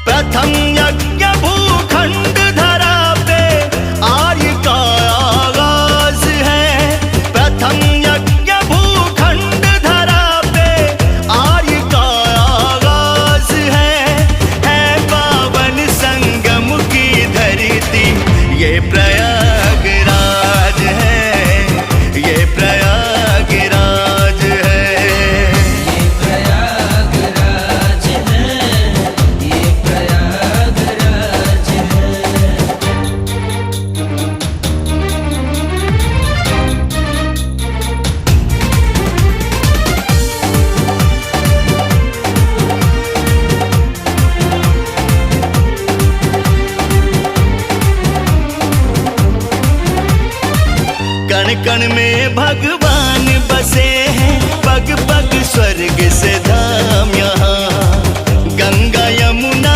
प्रथम यज्ञ भूखंड धरा पे आर्य का आगाज है। प्रथम यज्ञ भूखंड धरा पे आर्य का आगाज है पावन संगम की धरती ये प्रयागराज है, ये प्रयागराज है। कण कण में भगवान बसे हैं, पग पग स्वर्ग से